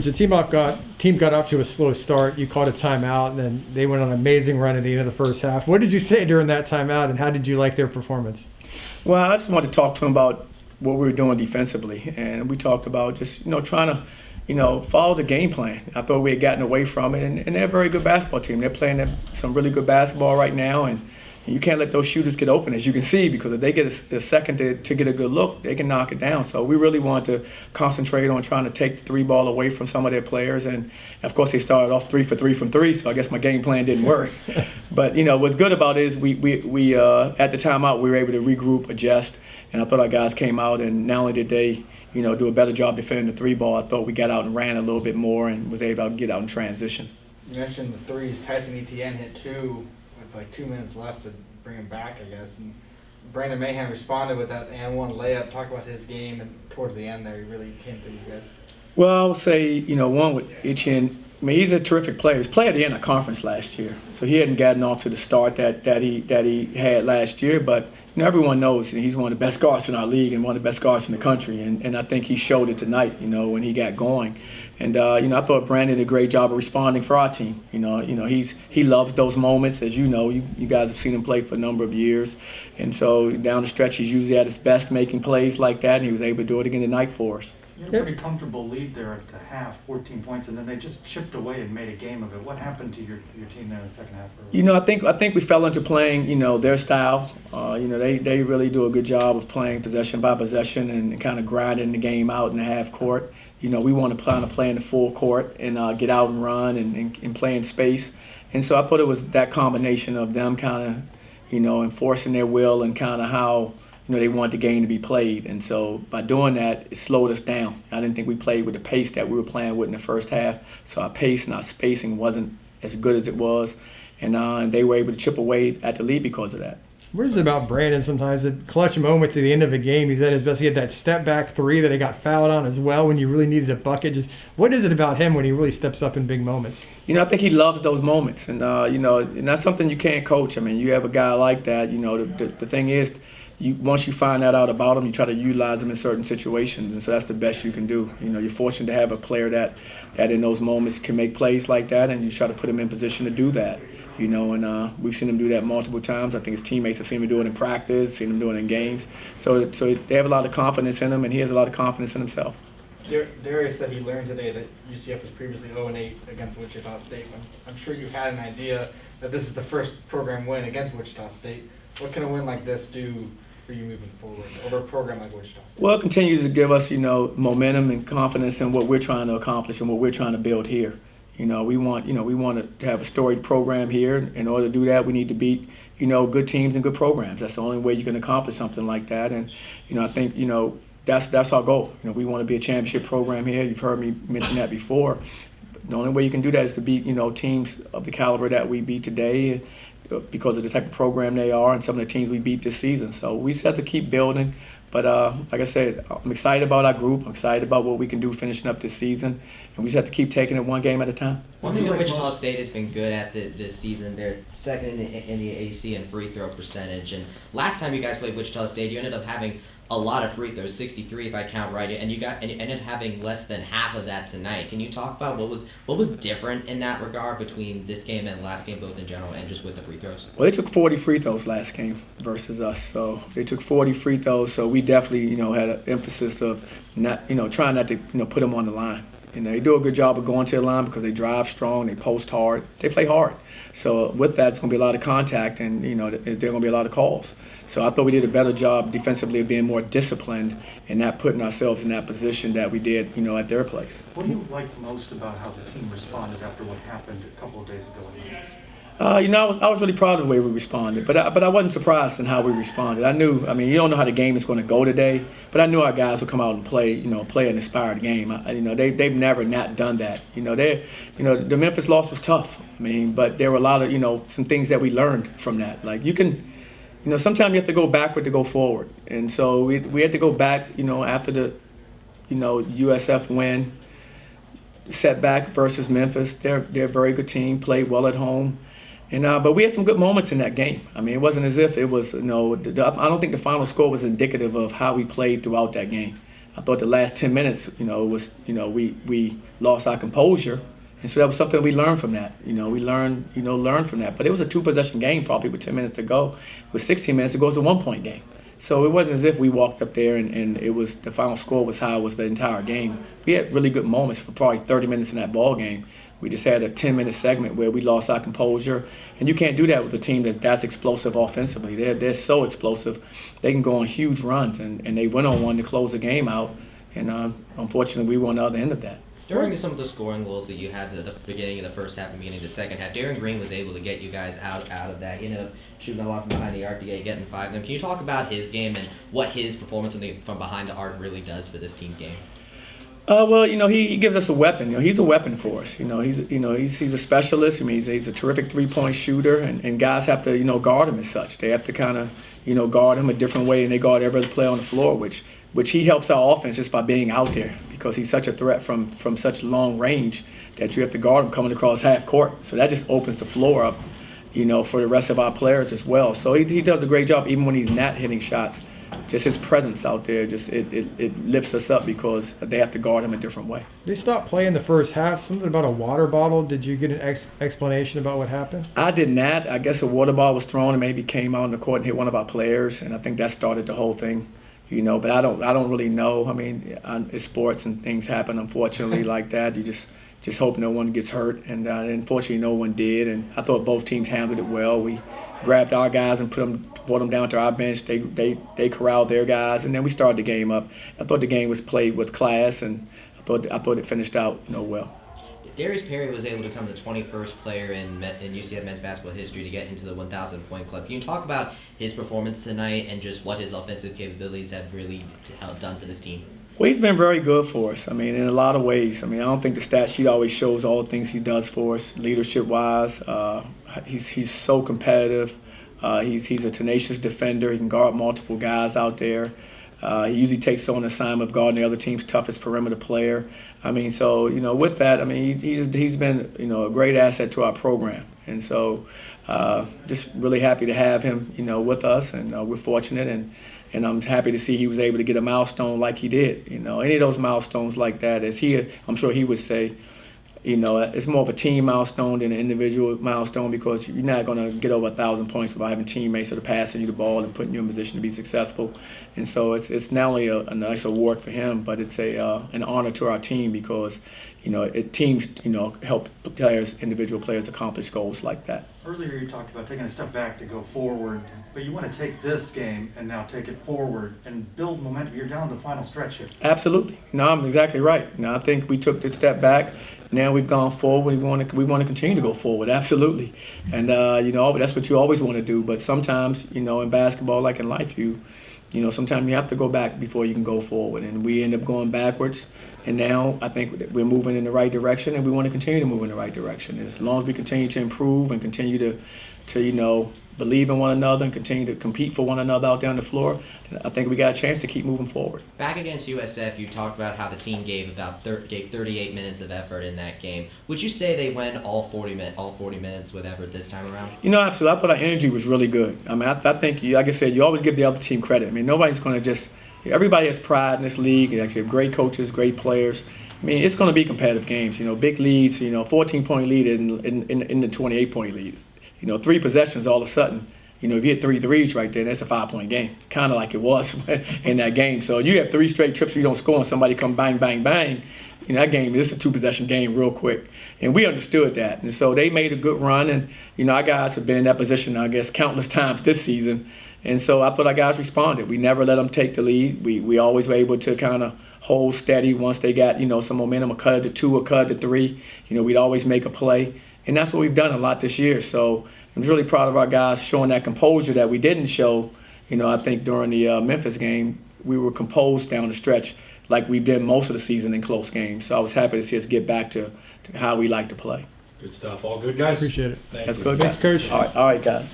Coach, the team got off to a slow start. You called a timeout, and then they went on an amazing run at the end of the first half. What did you say during that timeout, and how did you like their performance? Well, I just wanted to talk to him about what we were doing defensively, and we talked about just trying to follow the game plan. I thought we had gotten away from it, and they're a very good basketball team. They're playing some really good basketball right now, and you can't let those shooters get open, as you can see, because if they get a second to get a good look, they can knock it down. So we really want to concentrate on trying to take the three ball away from some of their players. And, of course, they started off 3 for 3 from 3, so I guess my game plan didn't work. But, what's good about it is we at the timeout, we were able to regroup, adjust, and I thought our guys came out, and not only did they do a better job defending the three ball, I thought we got out and ran a little bit more and was able to get out in transition. You mentioned the threes. Tyson Etienne hit 2 with like 2 minutes left to bring him back, I guess. And Brandon Mahan responded with that and one layup. Talk about his game, and towards the end there, he really came through you guys. Well, I would say, one with Etienne, I mean, he's a terrific player. He's played at the end of conference last year, so he hadn't gotten off to the start that he had last year. But everyone knows he's one of the best guards in our league and one of the best guards in the country, and I think he showed it tonight. When he got going, and I thought Brandon did a great job of responding for our team. He loves those moments, as you know. You guys have seen him play for a number of years, and so down the stretch he's usually at his best making plays like that, and he was able to do it again tonight for us. You had a pretty comfortable lead there at the half, 14 points, and then they just chipped away and made a game of it. What happened to your team there in the second half? I think we fell into playing, their style. They really do a good job of playing possession by possession and kind of grinding the game out in the half court. We want to play in the full court and get out and run and play in space. And so I thought it was that combination of them kind of, enforcing their will and kind of how they wanted the game to be played. And so by doing that, it slowed us down. I didn't think we played with the pace that we were playing with in the first half. So our pace and our spacing wasn't as good as it was. And they were able to chip away at the lead because of that. What is it about Brandon sometimes, the clutch moments at the end of a game, he's at his best. He had that step-back 3 that he got fouled on as well when you really needed a bucket. Just what is it about him when he really steps up in big moments? I think he loves those moments. And, and that's something you can't coach. I mean, you have a guy like that, the thing is, once you find that out about him, you try to utilize him in certain situations, and so that's the best you can do. You're fortunate to have a player that in those moments can make plays like that, and you try to put him in position to do that. And we've seen him do that multiple times. I think his teammates have seen him do it in practice, seen him do it in games. So they have a lot of confidence in him, and he has a lot of confidence in himself. Darius said he learned today that UCF was previously 0-8 against Wichita State. I'm sure you've had an idea that this is the first program win against Wichita State. What can a win like this do for you moving forward over a program like Wichita State? Well, it continues to give us, momentum and confidence in what we're trying to accomplish and what we're trying to build here. We want to have a storied program here. In order to do that, we need to beat, good teams and good programs. That's the only way you can accomplish something like that. And, I think, that's our goal. We want to be a championship program here. You've heard me mention that before. The only way you can do that is to beat, teams of the caliber that we beat today, because of the type of program they are and some of the teams we beat this season. So we just have to keep building. But like I said, I'm excited about our group. I'm excited about what we can do finishing up this season. And we just have to keep taking it one game at a time. One thing that Wichita State has been good at this season, they're second in the AC in free throw percentage. And last time you guys played Wichita State, you ended up having a lot of free throws, 63 if I count right, and you ended up having less than half of that tonight. Can you talk about what was different in that regard between this game and last game, both in general and just with the free throws? Well, they took 40 free throws last game versus us, so they took 40 free throws. So we definitely, had an emphasis of not, trying not to, put them on the line. They do a good job of going to the line because they drive strong, they post hard, they play hard. So with that, it's going to be a lot of contact, and there are going to be a lot of calls. So I thought we did a better job defensively of being more disciplined and not putting ourselves in that position that we did, at their place. What do you like most about how the team responded after what happened a couple of days ago in the East? I was really proud of the way we responded, but I wasn't surprised in how we responded. I knew, you don't know how the game is going to go today, but I knew our guys would come out and play an inspired game. They've never not done that. The Memphis loss was tough. But there were a lot of, some things that we learned from that. Like sometimes you have to go backward to go forward. And so we had to go back, after the, USF win, setback versus Memphis. They're a very good team, played well at home. And but we had some good moments in that game. It wasn't as if it was, I don't think the final score was indicative of how we played throughout that game. I thought the last 10 minutes, we lost our composure. And so that was something we learned from that. We learned from that. But it was a 2-possession game probably with 10 minutes to go. With 16 minutes, it goes to a 1-point game. So it wasn't as if we walked up there and it was the final score was how it was the entire game. We had really good moments for probably 30 minutes in that ball game. We just had a 10-minute segment where we lost our composure. And you can't do that with a team that's explosive offensively. They're so explosive. They can go on huge runs, and they went on one to close the game out. And unfortunately, we were on the other end of that. During some of the scoring goals that you had at the beginning of the first half and beginning of the second half, Darren Green was able to get you guys out of that. He ended up shooting a lot from behind the arc to getting 5 of them. Can you talk about his game and what his performance from behind the arc really does for this team's game? Well, he gives us a weapon. He's a weapon for us. He's a specialist. I mean, he's a terrific 3-point shooter, and guys have to, guard him as such. They have to kind of, guard him a different way than they guard every other player on the floor, which he helps our offense just by being out there because he's such a threat from such long range that you have to guard him coming across half court. So that just opens the floor up, for the rest of our players as well. So he does a great job even when he's not hitting shots. Just his presence out there, it lifts us up because they have to guard him a different way. They stopped playing the first half. Something about a water bottle. Did you get an explanation about what happened? I did not. I guess a water bottle was thrown and maybe came out on the court and hit one of our players, and I think that started the whole thing. But I don't really know. I mean, it's sports and things happen, unfortunately, like that. You just hope no one gets hurt, and unfortunately no one did. And I thought both teams handled it well. We grabbed our guys and brought them down to our bench. They corralled their guys, and then we started the game up. I thought the game was played with class, and I thought it finished out well. Darius Perry was able to become the 21st player in UCF men's basketball history to get into the 1,000-point club. Can you talk about his performance tonight and just what his offensive capabilities have really done for this team? Well, he's been very good for us. I mean, in a lot of ways. I mean, I don't think the stat sheet always shows all the things he does for us, leadership-wise. He's so competitive. He's a tenacious defender. He can guard multiple guys out there. He usually takes on the assignment of guarding the other team's toughest perimeter player. I mean, so, with that, I mean, he's been, a great asset to our program. And so just really happy to have him, with us, and we're fortunate. And I'm happy to see he was able to get a milestone like he did. Any of those milestones like that, I'm sure he would say, it's more of a team milestone than an individual milestone because you're not going to get over 1,000 points without having teammates that are passing you the ball and putting you in position to be successful. And so it's not only a nice award for him, but it's an honor to our team because, teams, help individual players accomplish goals like that. Earlier you talked about taking a step back to go forward, but you want to take this game and now take it forward and build momentum. You're down the final stretch here. Absolutely. No, I'm exactly right. I think we took this step back. Now we've gone forward. We want to continue to go forward. Absolutely. And that's what you always want to do. But sometimes, in basketball, like in life, sometimes you have to go back before you can go forward. And we end up going backwards. And now I think we're moving in the right direction, and we want to continue to move in the right direction. And as long as we continue to improve and continue to believe in one another and continue to compete for one another out there on the floor, I think we got a chance to keep moving forward. Back against USF, you talked about how the team gave 38 minutes of effort in that game. Would you say they went all 40 minutes with effort this time around? Absolutely. I thought our energy was really good. I mean, I think, like I said, you always give the other team credit. I mean, nobody's going to just – everybody has pride in this league. You actually have great coaches, great players. I mean, it's going to be competitive games. Big leads, 14-point lead in the 28-point leads. 3 possessions all of a sudden. If you hit 3 threes right there, that's a 5-point game, kind of like it was in that game. So you have 3 straight trips you don't score and somebody come bang, bang, bang. That game is a 2-possession game real quick. And we understood that. And so they made a good run. And, our guys have been in that position, I guess, countless times this season. And so I thought our guys responded. We never let them take the lead. We always were able to kind of hold steady once they got, some momentum, a cut to 2, a cut to 3. We'd always make a play. And that's what we've done a lot this year. So I'm really proud of our guys showing that composure that we didn't show. I think during the Memphis game, we were composed down the stretch like we did most of the season in close games. So I was happy to see us get back to how we like to play. Good stuff. All good, guys? Appreciate it. Thank That's you. good, Thanks, guys. Coach. All right, guys.